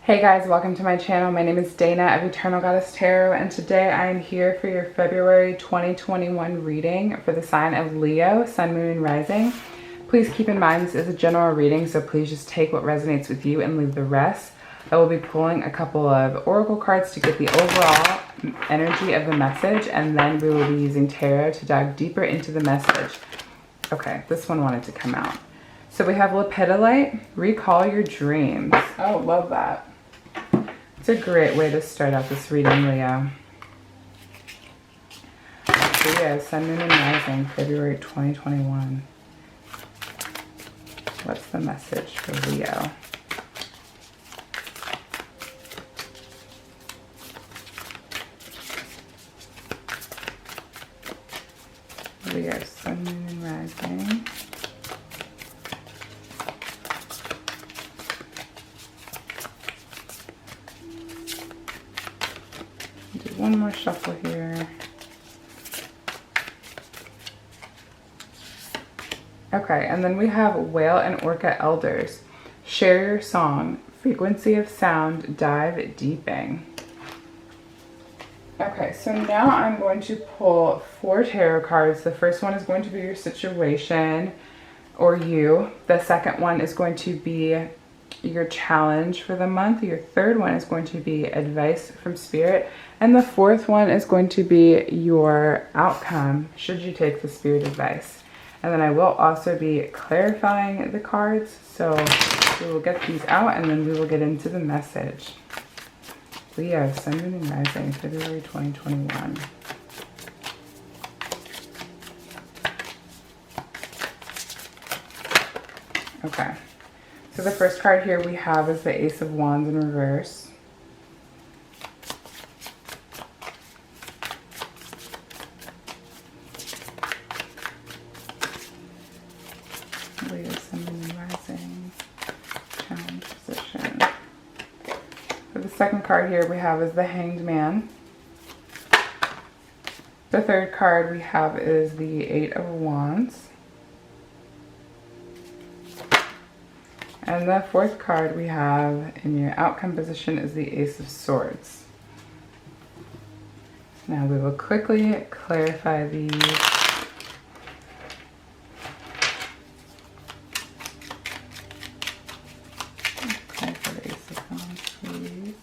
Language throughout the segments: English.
Hey guys, welcome to my channel. My name is Dana of Eternal Goddess Tarot, and today I am here for your February 2021 reading for the sign of Leo, Sun, Moon, and Rising. Please keep in mind this is a general reading, so please just take what resonates with you and leave the rest. I will be pulling a couple of oracle cards to get the overall energy of the message, and then we will be using tarot to dive deeper into the message. Okay, this one wanted to come out. So we have Lepidolite, Recall Your Dreams. Oh, love that. It's a great way to start out this reading, Leo. Leo, Sun, Moon, and Rising, February 2021. What's the message for Leo? Leo, Sun, Moon, and Rising. Do one more shuffle here. Okay, and then we have Whale and Orca Elders. Share your song. Frequency of sound. Dive deeping. Okay, so now I'm going to pull 4 tarot cards. The first one is going to be your situation or you. The second one is going to be your challenge for the month. Your third one is going to be advice from spirit. And the fourth one is going to be your outcome should you take the spirit advice. And then I will also be clarifying the cards. So we will get these out and then we will get into the message. Leo, Sun, Moon, and Rising, February 2021. Okay. So the first card here we have is the Ace of Wands in reverse. Leo, Sun, Moon, and Rising, challenge position. For the second card here we have is the Hanged Man. The third card we have is the Eight of Wands. And the fourth card we have in your outcome position is the Ace of Swords. Now we will quickly clarify these. Clarify the Ace of Wands, please.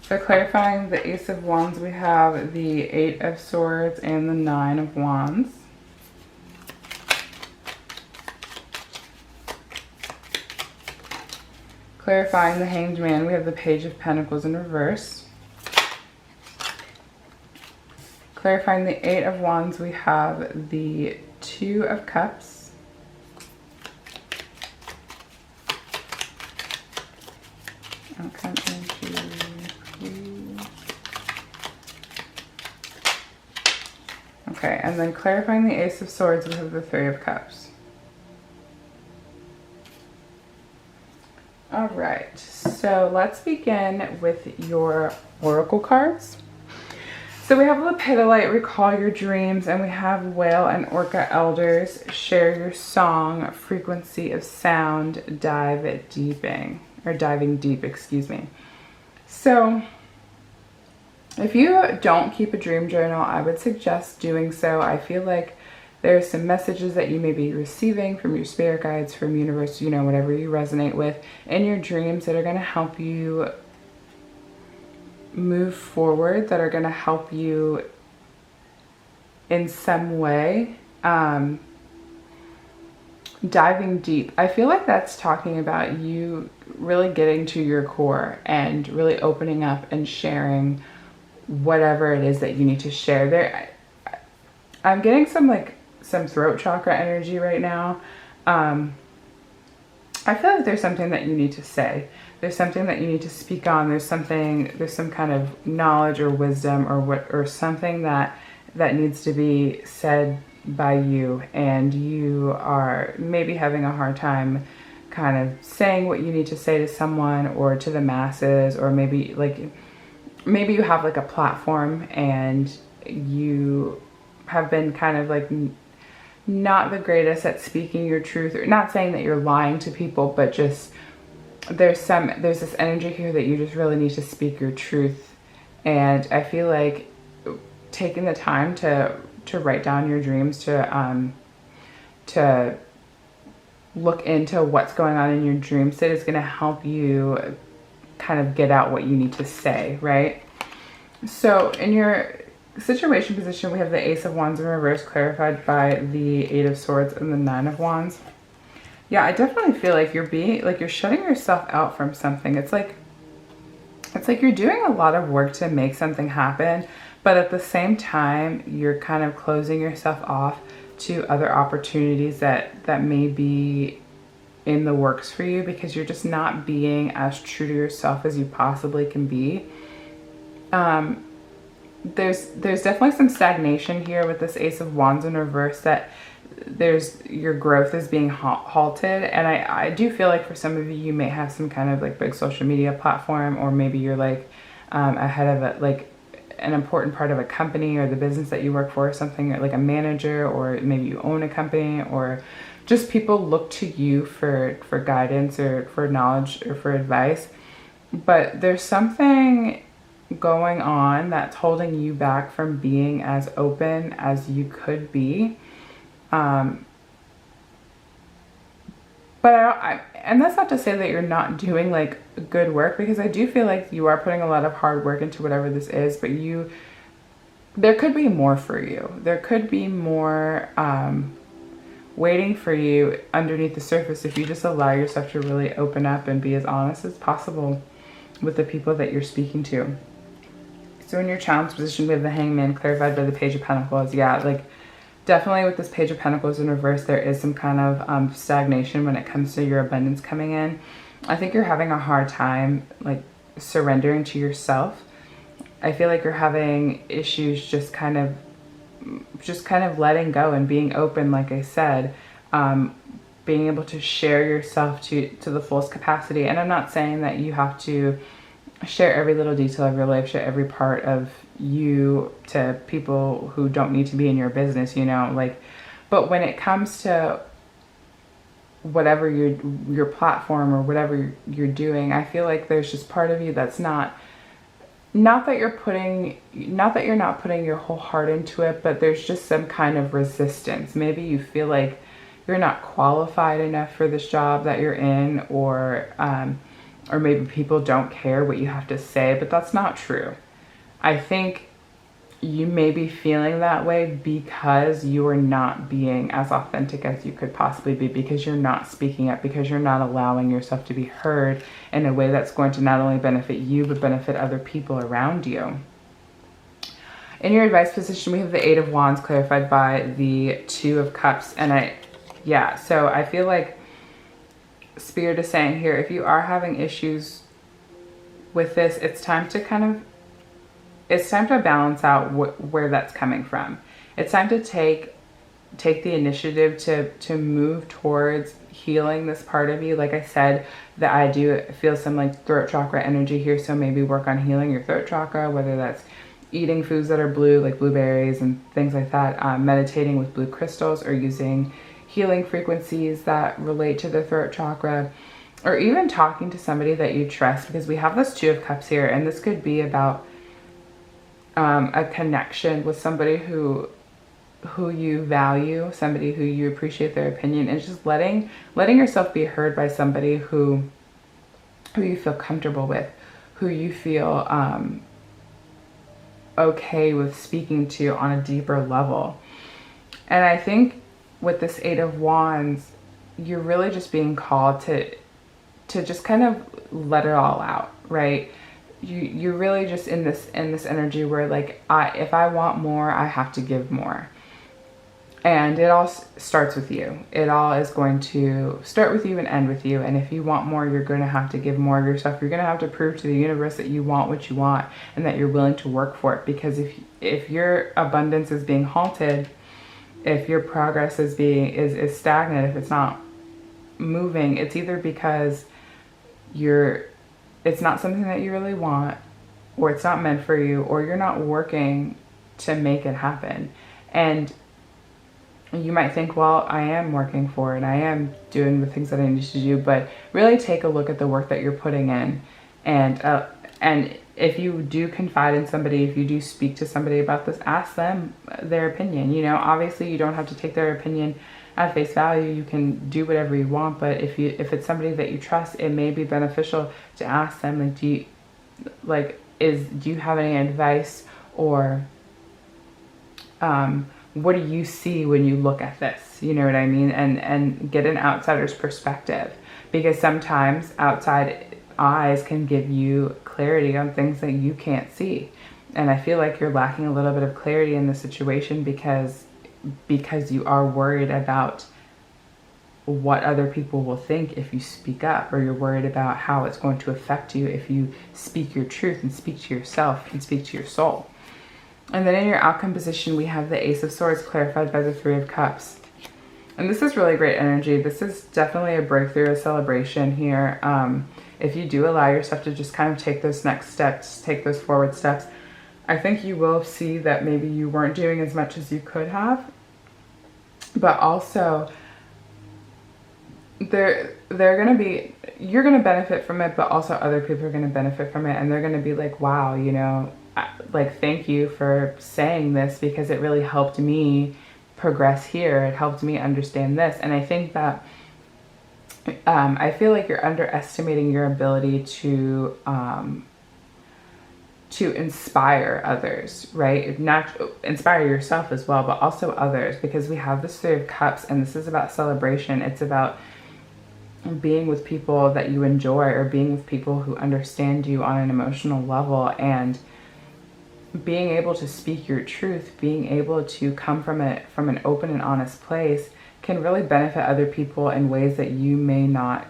So clarifying the Ace of Wands, we have the Eight of Swords and the Nine of Wands. Clarifying the Hanged Man, we have the Page of Pentacles in reverse. Clarifying the Eight of Wands, we have the Two of Cups. Okay, okay, and then clarifying the Ace of Swords, we have the Three of Cups. All right, so let's begin with your oracle cards. So we have Lepidolite, Recall Your Dreams, and we have Whale and Orca Elders, Share Your Song, Frequency of Sound, Diving Deep, excuse me. So if you don't keep a dream journal, I would suggest doing so. I feel like there are some messages that you may be receiving from your spirit guides, from universe, you know, whatever you resonate with in your dreams that are going to help you move forward, that are going to help you in some way. Diving deep. I feel like that's talking about you really getting to your core and really opening up and sharing whatever it is that you need to share. There, I'm getting some throat chakra energy right now. I feel like there's something that you need to say. There's something that you need to speak on. There's some kind of knowledge or wisdom or something that needs to be said by you, and you are maybe having a hard time kind of saying what you need to say to someone or to the masses, or maybe you have like a platform and you have been kind of like not the greatest at speaking your truth, or not saying that you're lying to people, but just there's this energy here that you just really need to speak your truth. And I feel like taking the time to write down your dreams, to look into what's going on in your dream state is going to help you kind of get out what you need to say, right? So in your situation position, we have the Ace of Wands in reverse, clarified by the Eight of Swords and the Nine of Wands. Yeah, I definitely feel like you're shutting yourself out from something. It's like you're doing a lot of work to make something happen, but at the same time, you're kind of closing yourself off to other opportunities that may be in the works for you, because you're just not being as true to yourself as you possibly can be. There's definitely some stagnation here with this Ace of Wands in reverse, that your growth is being halted. And I do feel like for some of you may have some kind of like big social media platform, or maybe you're like ahead of like an important part of a company or the business that you work for, or something like a manager, or maybe you own a company, or just people look to you for guidance or for knowledge or for advice. But there's something going on that's holding you back from being as open as you could be. And that's not to say that you're not doing like good work, because I do feel like you are putting a lot of hard work into whatever this is, but there could be more for you. There could be more waiting for you underneath the surface if you just allow yourself to really open up and be as honest as possible with the people that you're speaking to. So in your challenge position, we have the Hangman, clarified by the Page of Pentacles. Yeah, like definitely with this Page of Pentacles in reverse, there is some kind of stagnation when it comes to your abundance coming in. I think you're having a hard time like surrendering to yourself. I feel like you're having issues just kind of letting go and being open, like I said, being able to share yourself to the fullest capacity. And I'm not saying that you have to share every little detail of your life, share every part of you to people who don't need to be in your business, you know, like, but when it comes to whatever your platform or whatever you're doing, I feel like there's just part of you that's not that you're not putting your whole heart into it, but there's just some kind of resistance. Maybe you feel like you're not qualified enough for this job that you're in, or maybe people don't care what you have to say, but that's not true. I think you may be feeling that way because you are not being as authentic as you could possibly be, because you're not speaking up, because you're not allowing yourself to be heard in a way that's going to not only benefit you, but benefit other people around you. In your advice position, we have the Eight of Wands, clarified by the Two of Cups. And so I feel like Spirit is saying here, if you are having issues with this, it's time to balance out where that's coming from. It's time to take the initiative to move towards healing this part of you. Like I said, that I do feel some like throat chakra energy here, so maybe work on healing your throat chakra, whether that's eating foods that are blue, like blueberries and things like that, meditating with blue crystals, or using healing frequencies that relate to the throat chakra, or even talking to somebody that you trust, because we have this Two of Cups here, and this could be about a connection with somebody who you value, somebody who you appreciate their opinion, and just letting yourself be heard by somebody who you feel comfortable with, who you feel okay with speaking to on a deeper level. And I think with this Eight of Wands, you're really just being called to just kind of let it all out, right? You're really just in this energy where like, if I want more, I have to give more. And it all starts with you. It all is going to start with you and end with you. And if you want more, you're going to have to give more of yourself. You're going to have to prove to the universe that you want what you want and that you're willing to work for it. Because if your abundance is being halted, if your progress is is stagnant, if it's not moving, it's either because it's not something that you really want, or it's not meant for you, or you're not working to make it happen. And you might think, well, I am working for it, I am doing the things that I need to do, but really take a look at the work that you're putting in. And if you do confide in somebody, if you do speak to somebody about this, ask them their opinion. You know, obviously you don't have to take their opinion at face value. You can do whatever you want, but if it's somebody that you trust, it may be beneficial to ask them, like, do you have any advice, or what do you see when you look at this? You know what I mean? And get an outsider's perspective, because sometimes outside eyes can give you clarity on things that you can't see. And I feel like you're lacking a little bit of clarity in the situation because you are worried about what other people will think if you speak up, or you're worried about how it's going to affect you if you speak your truth and speak to yourself and speak to your soul. And then in your outcome position, we have the Ace of Swords clarified by the Three of Cups. And this is really great energy. This is definitely a breakthrough, a celebration here. If you do allow yourself to just kind of take those next steps, take those forward steps, I think you will see that maybe you weren't doing as much as you could have. But also, you're going to benefit from it, but also other people are going to benefit from it. And they're going to be like, wow, you know, like, thank you for saying this, because it really helped me progress here. It helped me understand this. And I think that I feel like you're underestimating your ability to inspire others, right? Not inspire yourself as well, but also others, because we have this Three of Cups, and this is about celebration. It's about being with people that you enjoy, or being with people who understand you on an emotional level, and being able to speak your truth, being able to come from an open and honest place, can really benefit other people in ways that you may not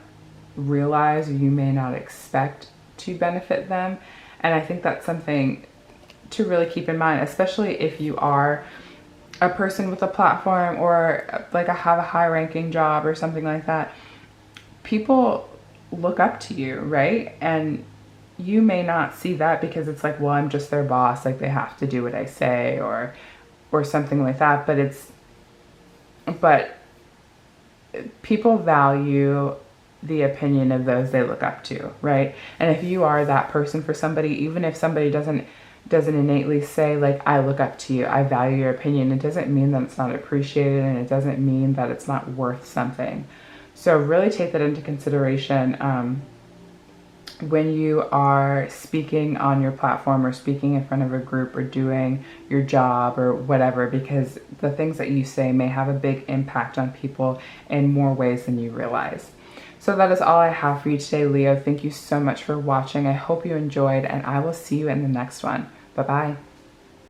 realize, or you may not expect to benefit them. And I think that's something to really keep in mind, especially if you are a person with a platform, or like have a high ranking job or something like that. People look up to you, right? And you may not see that because it's like, well, I'm just their boss, like they have to do what I say, or something like that. But people value the opinion of those they look up to, right? And if you are that person for somebody, even if somebody doesn't innately say, like, I look up to you, I value your opinion, it doesn't mean that it's not appreciated, and it doesn't mean that it's not worth something. So really take that into consideration when you are speaking on your platform, or speaking in front of a group, or doing your job, or whatever, because the things that you say may have a big impact on people in more ways than you realize. So that is all I have for you today, Leo. Thank you so much for watching. I hope you enjoyed, and I will see you in the next one. Bye-bye.